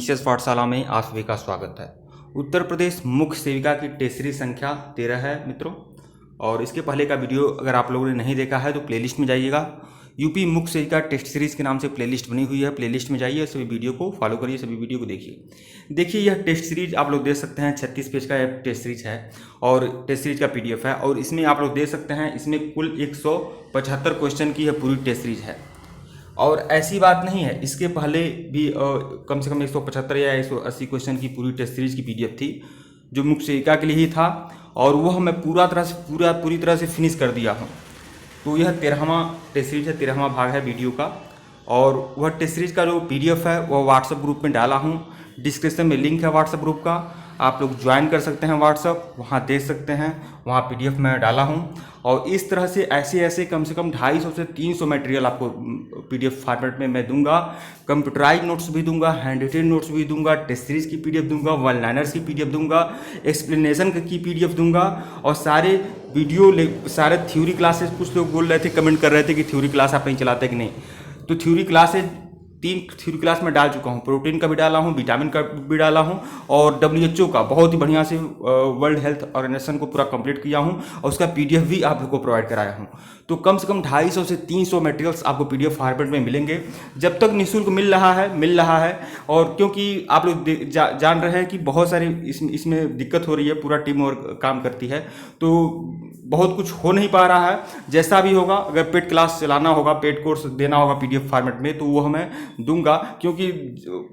PCS पाठशाला में आप सभी का स्वागत है। उत्तर प्रदेश मुख्य सेविका की टेस्ट सीरीज संख्या 13 है मित्रों, और इसके पहले का वीडियो अगर आप लोगों ने नहीं देखा है तो प्लेलिस्ट में जाइएगा। यूपी मुख्य सेविका टेस्ट सीरीज के नाम से प्लेलिस्ट बनी हुई है, प्लेलिस्ट में जाइए, सभी वीडियो को फॉलो करिए, सभी वीडियो को देखिए। यह टेस्ट सीरीज आप लोग देख सकते हैं, 36 पेज का यह टेस्ट सीरीज है और टेस्ट सीरीज का पीडीएफ है, और इसमें आप लोग देख सकते हैं इसमें कुल 175 क्वेश्चन की यह पूरी टेस्ट सीरीज है। और ऐसी बात नहीं है, इसके पहले भी कम से कम 175 या 180 क्वेश्चन की पूरी टेस्ट सीरीज की पीडीएफ थी जो मुख्य सेविका के लिए ही था, और वह मैं पूरी तरह से फिनिश कर दिया हूँ। तो यह 13वां टेस्ट सीरीज है, 13वां भाग है वीडियो का, और वह टेस्ट सीरीज का जो पीडीएफ है वह व्हाट्सएप ग्रुप में डाला हूँ। डिस्क्रिप्शन में लिंक है व्हाट्सएप ग्रुप का, आप लोग ज्वाइन कर सकते हैं व्हाट्सएप, वहाँ देख सकते हैं, वहाँ पीडीएफ मैं डाला हूँ। और इस तरह से ऐसे कम से कम 250 से 300 मटेरियल आपको पीडीएफ फॉर्मेट में मैं दूंगा। कंप्यूटराइज नोट्स भी दूंगा, हैंड रिटेन नोट्स भी दूंगा, टेस्ट सीरीज की पीडीएफ दूंगा, वन लाइनर्स की पीडीएफ दूंगा, एक्सप्लेनेशन की पीडीएफ दूंगा, और सारे थ्योरी क्लासेस। कुछ लोग बोल रहे थे, कमेंट कर रहे थे कि थ्योरी क्लास आप नहीं चलाते कि नहीं, तो थ्योरी क्लासेज 3 थ्योरी क्लास में डाल चुका हूँ। प्रोटीन का भी डाला हूँ, विटामिन का भी डाला हूँ, और WHO का बहुत ही बढ़िया से वर्ल्ड हेल्थ ऑर्गेनाइजेशन को पूरा कंप्लीट किया हूँ, और उसका पीडीएफ भी आप लोग को प्रोवाइड कराया हूँ। तो कम से कम 250 से 300 मटेरियल्स आपको पीडीएफ फॉर्मेट में मिलेंगे, जब तक निःशुल्क मिल रहा है। और क्योंकि आप लोग जान रहे हैं कि बहुत सारी इसमें दिक्कत हो रही है, पूरा टीम वर्क काम करती है, तो बहुत कुछ हो नहीं पा रहा है। जैसा भी होगा, अगर पेड क्लास चलाना होगा, पेड कोर्स देना होगा पीडीएफ फॉर्मेट में, तो वो मैं दूंगा, क्योंकि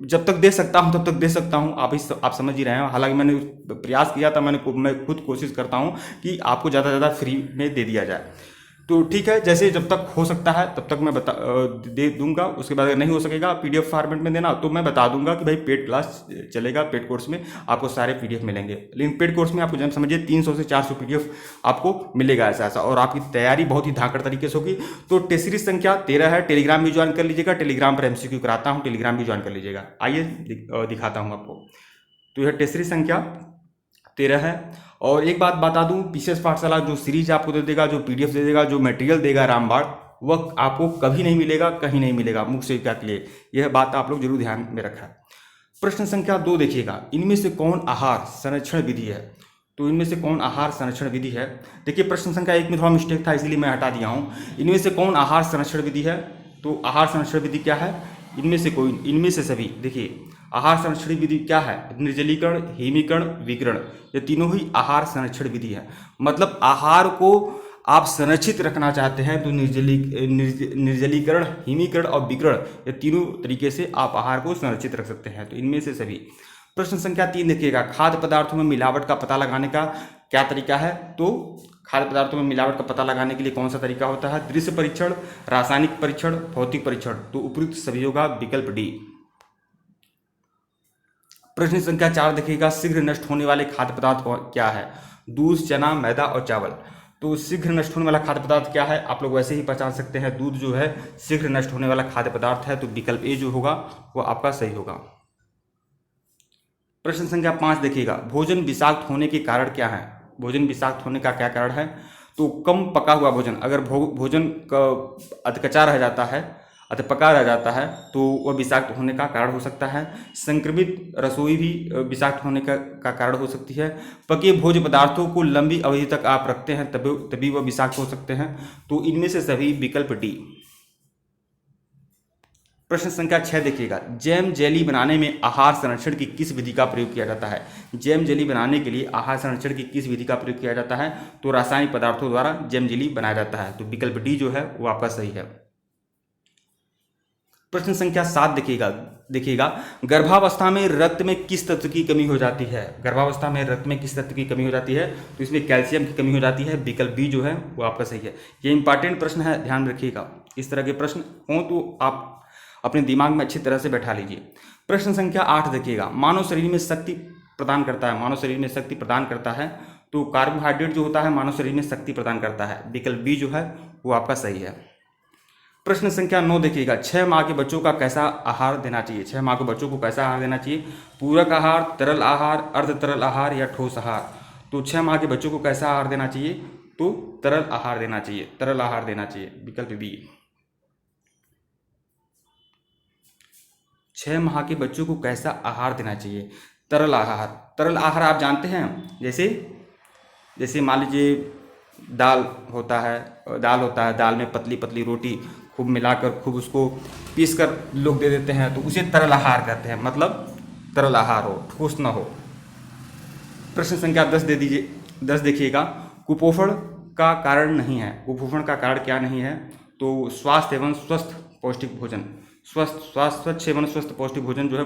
जब तक दे सकता हूं तब तक दे सकता हूं। आप समझ ही रहे हैं। हालांकि मैंने प्रयास किया था, मैं खुद कोशिश करता हूं कि आपको ज़्यादा से ज़्यादा फ्री में दे दिया जाए। तो ठीक है, जैसे जब तक हो सकता है तब तक मैं दे दूंगा। उसके बाद अगर नहीं हो सकेगा पीडीएफ फॉर्मेट में देना, तो मैं बता दूंगा कि भाई पेड क्लास चलेगा, पेड कोर्स में आपको सारे पीडीएफ मिलेंगे। लेकिन पेड कोर्स में आपको जब समझिए 300 से 400 पीडीएफ आपको मिलेगा ऐसा, और आपकी तैयारी बहुत ही धाकड़ तरीके से होगी। तो टेस्ट सीरीज संख्या 13 है। टेलीग्राम भी ज्वाइन कर लीजिएगा, टेलीग्राम पर एमसीक्यू कराता हूँ, टेलीग्राम भी ज्वाइन कर लीजिएगा। आइए दिखाता हूँ आपको। तो यह टेस्ट सीरीज संख्या 13 है। और एक बात बता दूं, पीसीएस पाठशाला जो सीरीज आपको दे देगा, जो पीडीएफ दे देगा, जो मटेरियल देगा रामबाण, वह आपको कभी नहीं मिलेगा, कहीं नहीं मिलेगा मुख्य सेविका के लिए। यह बात आप लोग जरूर ध्यान में रखा। प्रश्न संख्या 2 देखिएगा, इनमें से कौन आहार संरक्षण विधि है? तो इनमें से कौन आहार संरक्षण विधि है? देखिए, प्रश्न संख्या 1 में थोड़ा मिस्टेक था, इसलिए मैं हटा दिया हूँ। इनमें से कौन आहार संरक्षण विधि है? तो आहार संरक्षण विधि क्या है? इनमें से सभी। देखिए, आहार संरक्षण विधि क्या है? निर्जलीकरण, हिमीकरण, विकिरण, ये तीनों ही आहार संरक्षण विधि है। मतलब आहार को आप संरक्षित रखना चाहते हैं तो निर्जलीकरण, हिमीकरण और विकिरण, ये तीनों तरीके से आप आहार को संरक्षित रख सकते हैं। तो इनमें से सभी। प्रश्न संख्या 3 देखिएगा, खाद्य पदार्थों में मिलावट का पता लगाने का क्या तरीका है? तो खाद्य पदार्थों में मिलावट का पता लगाने के लिए कौन सा तरीका होता है? दृश्य परीक्षण, रासायनिक परीक्षण, भौतिक परीक्षण। तो उपयुक्त सभी होगा विकल्प डी। प्रश्न संख्या 4 देखिएगा, शीघ्र नष्ट होने वाले खाद्य पदार्थ क्या है? दूध, चना, मैदा और चावल। तो शीघ्र नष्ट होने वाला खाद्य पदार्थ क्या है? आप लोग वैसे ही पहचान सकते हैं, दूध जो है शीघ्र नष्ट होने वाला खाद्य पदार्थ है, तो विकल्प ए जो होगा वो आपका सही होगा। प्रश्न संख्या 5 देखिएगा, भोजन विषाक्त होने के कारण क्या है? भोजन विषाक्त होने का क्या कारण है? तो कम पका हुआ भोजन, अगर भोजन का कच्चा रह जाता है, पका रह जाता है, तो वह विषाक्त होने का कारण हो सकता है। संक्रमित रसोई भी विषाक्त होने का कारण हो सकती है। पके भोज्य पदार्थों को लंबी अवधि तक आप रखते हैं तभी वह विषाक्त हो सकते हैं। तो इनमें से सभी विकल्प डी। प्रश्न संख्या 6 देखिएगा, जैम जेली बनाने में आहार संरक्षण की किस विधि का प्रयोग किया जाता है? जैम जेली बनाने के लिए आहार संरक्षण की किस विधि का प्रयोग किया जाता है? तो रासायनिक पदार्थों द्वारा जैम जेली बनाया जाता है। तो विकल्प डी जो है वो आपका सही है। प्रश्न संख्या 7 देखिएगा, गर्भावस्था में रक्त में किस तत्व की कमी हो जाती है? गर्भावस्था में रक्त में किस तत्व की कमी हो जाती है? तो इसमें कैल्शियम की कमी हो जाती है। विकल्प बी जो है वो आपका सही है। ये इंपॉर्टेंट प्रश्न है, ध्यान रखिएगा। इस तरह के प्रश्न हो तो आप अपने दिमाग में अच्छी तरह से बैठा लीजिए। प्रश्न संख्या 8 देखिएगा, मानव शरीर में शक्ति प्रदान करता है। मानव शरीर में शक्ति प्रदान करता है, तो कार्बोहाइड्रेट जो होता है मानव शरीर में शक्ति प्रदान करता है। विकल्प बी जो है वो आपका सही है। प्रश्न संख्या 9 देखिएगा, 6 माह के बच्चों का कैसा आहार देना चाहिए? 6 माह के बच्चों को कैसा आहार देना चाहिए? पूरक आहार, तरल आहार, अर्ध तरल आहार या ठोस आहार? तो 6 माह के बच्चों को कैसा आहार देना चाहिए? तो तरल आहार देना चाहिए, तरल आहार देना चाहिए। विकल्प बी। 6 माह के बच्चों को कैसा आहार देना चाहिए? तरल आहार। तरल आहार आप जानते हैं, जैसे मान लीजिए दाल होता है, दाल में पतली पतली रोटी खूब मिलाकर खूब उसको पीस कर लोग दे देते हैं, तो उसे तरल आहार कहते हैं। मतलब तरल आहार हो, ठोस न हो। प्रश्न संख्या 10 दे दीजिए, 10 देखिएगा। कुपोषण का कारण नहीं है। कुपोषण का कारण क्या नहीं है? तो स्वास्थ्य एवं स्वस्थ पौष्टिक भोजन। स्वच्छ एवं स्वस्थ पौष्टिक भोजन जो है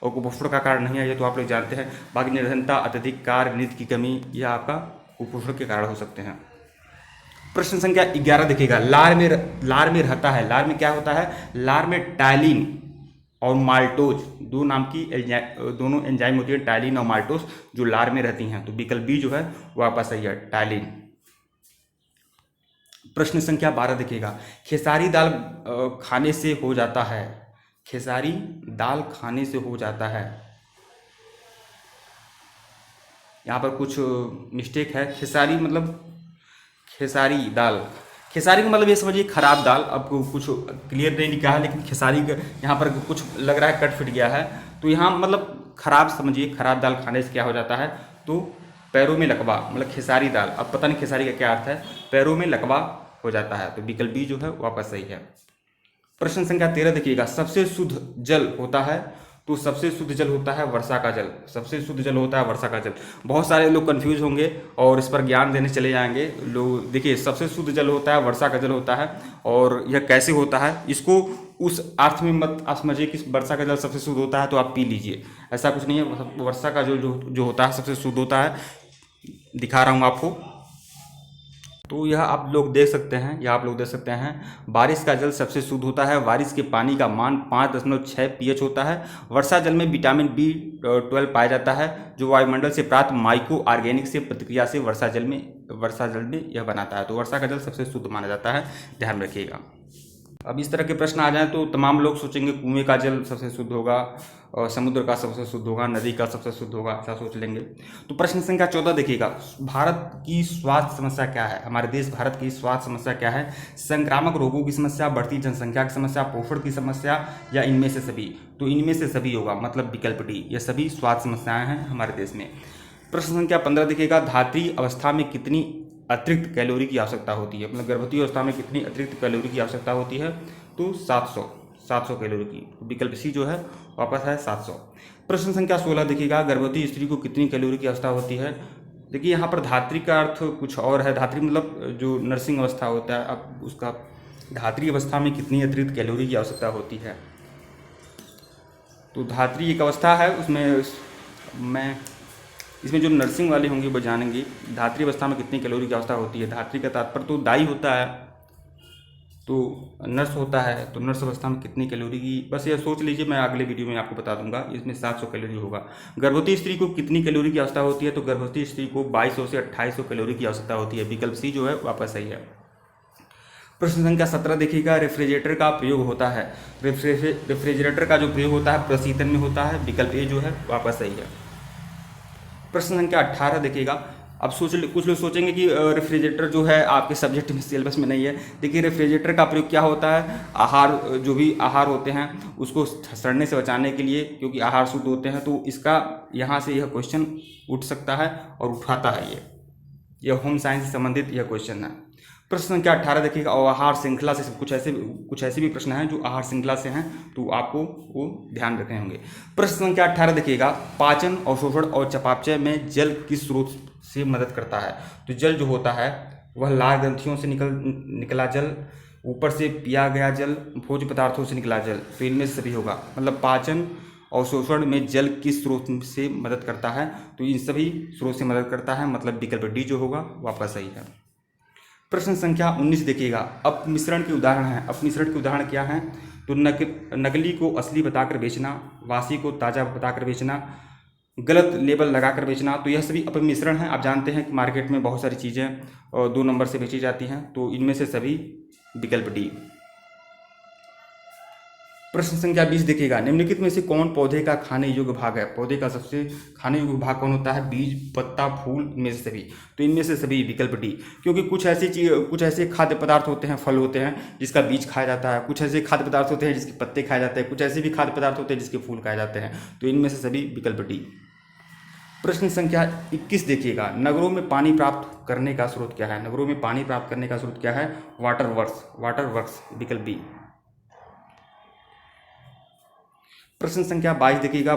और कुपोषण का कारण नहीं है, ये तो आप लोग जानते हैं। बाकी निर्धनता, अत्यधिक कार्य, नींद की कमी, यह आपका कुपोषण के कारण हो सकते हैं। प्रश्न संख्या 11 देखिएगा। लार में रहता है। लार में क्या होता है? लार में टाइलिन और माल्टोज दोनों एंजाइम होती है, टाइलिन और माल्टोज, जो लार में रहती हैं। तो विकल्प बी जो है वो आपका सही है, टाइलिन। प्रश्न संख्या 12 देखिएगा। खेसारी दाल खाने से हो जाता है। खेसारी दाल खाने से हो जाता है, यहाँ पर कुछ मिस्टेक है। खेसारी मतलब खेसारी दाल, खेसारी का मतलब ये समझिए खराब दाल। अब कुछ क्लियर नहीं लिखा है, लेकिन खेसारी का यहाँ पर कुछ लग रहा है कट फिट गया है, तो यहाँ मतलब खराब समझिए, खराब दाल खाने से क्या हो जाता है? तो पैरों में लकवा, मतलब खेसारी दाल, अब पता नहीं खेसारी का क्या अर्थ है, पैरों में लकवा हो जाता है। तो विकल्प बी जो है वो आपका सही है। प्रश्न संख्या 13 देखिएगा। सबसे शुद्ध जल होता है, तो सबसे शुद्ध जल होता है वर्षा का जल। सबसे शुद्ध जल होता है वर्षा का जल। बहुत सारे लोग कंफ्यूज होंगे और इस पर ज्ञान देने चले जाएंगे लोग। देखिए, सबसे शुद्ध जल होता है वर्षा का जल होता है, और यह कैसे होता है, इसको उस अर्थ में मत आप समझिए कि वर्षा का जल सबसे शुद्ध होता है तो आप पी लीजिए, ऐसा कुछ नहीं है। वर्षा का जल जो होता है सबसे शुद्ध होता है। दिखा रहा हूँ आपको, तो यह आप लोग देख सकते हैं, बारिश का जल सबसे शुद्ध होता है। बारिश के पानी का मान 5.6 pH होता है। वर्षा जल में विटामिन B12 पाया जाता है, जो वायुमंडल से प्राप्त माइक्रो ऑर्गेनिक से प्रतिक्रिया से वर्षा जल में यह बनाता है। तो वर्षा का जल सबसे शुद्ध माना जाता है, ध्यान रखिएगा। अब इस तरह के प्रश्न आ जाएं तो तमाम लोग सोचेंगे कुएं का जल सबसे शुद्ध होगा, और समुद्र का सबसे शुद्ध होगा, नदी का सबसे शुद्ध होगा, ऐसा सोच लेंगे। तो प्रश्न संख्या 14 देखिएगा। भारत की स्वास्थ्य समस्या क्या है? हमारे देश भारत की स्वास्थ्य समस्या क्या है? संक्रामक रोगों की समस्या, बढ़ती जनसंख्या की समस्या, पोषण की समस्या, या इनमें से सभी? तो इनमें से सभी होगा, मतलब विकल्प डी, ये सभी स्वास्थ्य समस्याएं हैं हमारे देश में। प्रश्न संख्या 15 देखिएगा। धात्री अवस्था में कितनी अतिरिक्त कैलोरी की आवश्यकता होती है? मतलब गर्भवती अवस्था में कितनी अतिरिक्त कैलोरी की आवश्यकता होती है? तो 700 कैलोरी की। विकल्प सी जो है वापस है 700। प्रश्न संख्या 16 देखिएगा। गर्भवती स्त्री को कितनी कैलोरी की आवश्यकता होती है? देखिए, यहाँ पर धात्री का अर्थ कुछ और है। धात्री मतलब जो नर्सिंग अवस्था होता है, अब उसका धात्री अवस्था में कितनी अतिरिक्त कैलोरी की आवश्यकता होती है? तो धात्री एक अवस्था है, इसमें जो नर्सिंग वाले होंगे वो जानेंगे धात्री अवस्था में कितनी कैलोरी की आवश्यकता होती है। धात्री का तात्पर्य तो दाई होता है, तो नर्स होता है, तो नर्स अवस्था में कितनी कैलोरी की, बस ये सोच लीजिए, मैं अगले वीडियो में आपको बता दूंगा। इसमें 700 कैलोरी होगा। गर्भवती स्त्री को कितनी कैलोरी की आवश्यकता होती है? तो गर्भवती स्त्री को 2200 से 2800 कैलोरी की आवश्यकता होती है। विकल्प सी जो है वापस सही है। प्रश्न संख्या 17 देखिएगा। रेफ्रिजरेटर का प्रयोग होता है। रेफ्रिजरेटर का जो प्रयोग होता है प्रशीतन में होता है। विकल्प ए जो है वापस सही है। प्रश्न संख्या 18 देखिएगा। अब कुछ लोग सोचेंगे कि रेफ्रिजरेटर जो है आपके सब्जेक्ट में सिलेबस में नहीं है। देखिए, रेफ्रिजरेटर का प्रयोग क्या होता है? जो भी आहार होते हैं उसको सड़ने से बचाने के लिए, क्योंकि आहार शुद्ध होते हैं, तो इसका यहाँ से यह क्वेश्चन उठ सकता है और उठाता है। यह होम साइंस से संबंधित यह क्वेश्चन है। प्रश्न संख्या 18 देखिएगा। और आहार श्रृंखला से कुछ ऐसे भी प्रश्न हैं जो आहार श्रृंखला से हैं, तो आपको वो ध्यान रखने होंगे। प्रश्न संख्या 18 देखिएगा। पाचन, अवशोषण और चयापचय में जल किस स्रोत से मदद करता है? तो जल जो होता है वह लार ग्रंथियों से निकला जल, ऊपर से पिया गया जल, भोज्य पदार्थों से निकला जल, तो इनमें से सभी होगा। मतलब पाचन अवशोषण में जल किस स्रोत से मदद करता है? तो इन सभी स्रोत से मदद करता है, मतलब विकल्प डी जो होगा वापस सही है। प्रश्न संख्या 19 देखिएगा। अपमिश्रण के उदाहरण हैं। अपमिश्रण के उदाहरण क्या हैं? तो नकली को असली बताकर बेचना, वासी को ताज़ा बताकर बेचना, गलत लेबल लगाकर बेचना, तो यह सभी अपमिश्रण हैं। आप जानते हैं कि मार्केट में बहुत सारी चीज़ें 2 नंबर से बेची जाती हैं, तो इनमें से सभी विकल्प डी। प्रश्न संख्या 20 देखिएगा, निम्नलिखित में से कौन पौधे का खाने योग्य भाग है? पौधे का सबसे खाने योग्य भाग कौन होता है? बीज, पत्ता, फूल, इनमें से सभी। तो इनमें से सभी, विकल्प डी। क्योंकि कुछ ऐसे खाद्य पदार्थ होते हैं, फल होते हैं जिसका बीज खाया जाता है, कुछ ऐसे खाद्य पदार्थ होते हैं जिसके पत्ते खाए जाते हैं, कुछ ऐसे भी खाद्य पदार्थ होते हैं जिसके फूल खाए जाते हैं। तो इनमें से सभी, विकल्प डी। प्रश्न संख्या 21 देखिएगा, नगरों में पानी प्राप्त करने का स्रोत क्या है? नगरों में पानी प्राप्त करने का स्रोत क्या है? वाटर वर्क्स, विकल्प बी। प्रश्न संख्या 22 देखिएगा,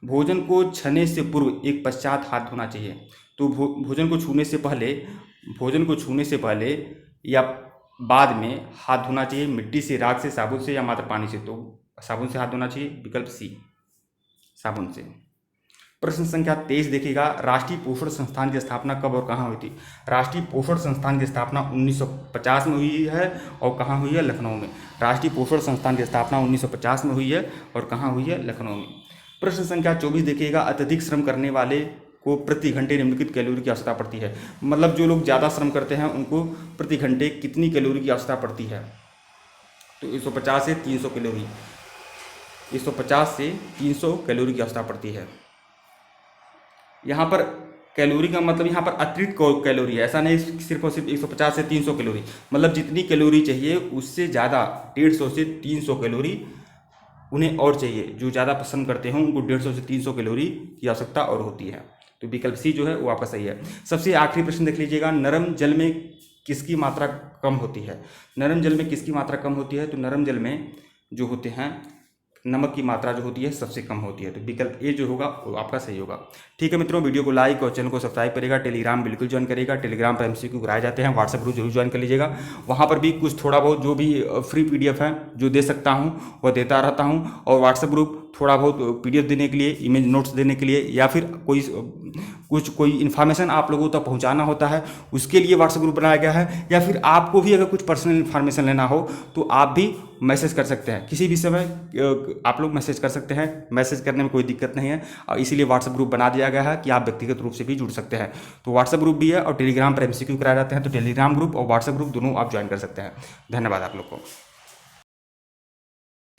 भोजन को छने से पूर्व एक पश्चात हाथ धोना चाहिए। तो भोजन को छूने से पहले या बाद में हाथ धोना चाहिए। मिट्टी से, राख से, साबुन से या मात्र पानी से? तो साबुन से हाथ धोना चाहिए, विकल्प सी, साबुन से। प्रश्न संख्या 23 देखिएगा, राष्ट्रीय पोषण संस्थान की स्थापना कब और कहाँ हुई थी? राष्ट्रीय पोषण संस्थान की स्थापना 1950 में हुई है और कहाँ हुई है? लखनऊ में। राष्ट्रीय पोषण संस्थान की स्थापना 1950 में हुई है और कहाँ हुई है? लखनऊ में। प्रश्न संख्या 24 देखिएगा, अत्यधिक श्रम करने वाले को प्रति घंटे निम्नलिखित कैलोरी की आवश्यकता पड़ती है। मतलब जो लोग ज़्यादा श्रम करते हैं उनको प्रति घंटे कितनी कैलोरी की आवश्यकता पड़ती है? तो 150 से 300 कैलोरी, 150 से 300 कैलोरी की आवश्यकता पड़ती है। यहाँ पर कैलोरी का मतलब यहाँ पर अतिरिक्त कैलोरी है, ऐसा नहीं सिर्फ और सिर्फ 150 से 300 कैलोरी, मतलब जितनी कैलोरी चाहिए उससे ज़्यादा 150 से 300 कैलोरी उन्हें और चाहिए। जो ज़्यादा पसंद करते हैं उनको 150 से 300 कैलोरी की आवश्यकता और होती है। तो विकल्प सी जो है वो आपका सही है। सबसे आखिरी प्रश्न देख लीजिएगा, नरम जल में किसकी मात्रा कम होती है? नरम जल में किसकी मात्रा कम होती है? तो नरम जल में जो होते हैं नमक की मात्रा जो होती है सबसे कम होती है। तो विकल्प ए जो होगा वो आपका सही होगा। ठीक है मित्रों, वीडियो को लाइक और चैनल को सब्सक्राइब करेगा। टेलीग्राम बिल्कुल ज्वाइन करेगा, टेलीग्राम पर MCQ कराए जाते हैं। व्हाट्सएप ग्रुप जरूर ज्वाइन कर लीजिएगा, वहाँ पर भी कुछ थोड़ा बहुत जो भी फ्री PDF है जो दे सकता हूँ वह देता रहता हूँ। और व्हाट्सएप ग्रुप थोड़ा बहुत PDF देने के लिए, इमेज नोट्स देने के लिए, या फिर कोई इन्फॉर्मेशन आप लोगों तक पहुंचाना होता है उसके लिए व्हाट्सएप ग्रुप बनाया गया है। या फिर आपको भी अगर कुछ पर्सनल इन्फॉर्मेशन लेना हो तो आप भी मैसेज कर सकते हैं, किसी भी समय आप लोग मैसेज कर सकते हैं। मैसेज करने में कोई दिक्कत नहीं है और इसीलिए व्हाट्सएप ग्रुप बना दिया गया है कि आप व्यक्तिगत रूप से भी जुड़ सकते हैं। तो व्हाट्सएप ग्रुप भी है और टेलीग्राम पर MCQ कराए जाते हैं। तो टेलीग्राम ग्रुप और व्हाट्सएप ग्रुप दोनों आप ज्वाइन कर सकते हैं। धन्यवाद आप लोग को।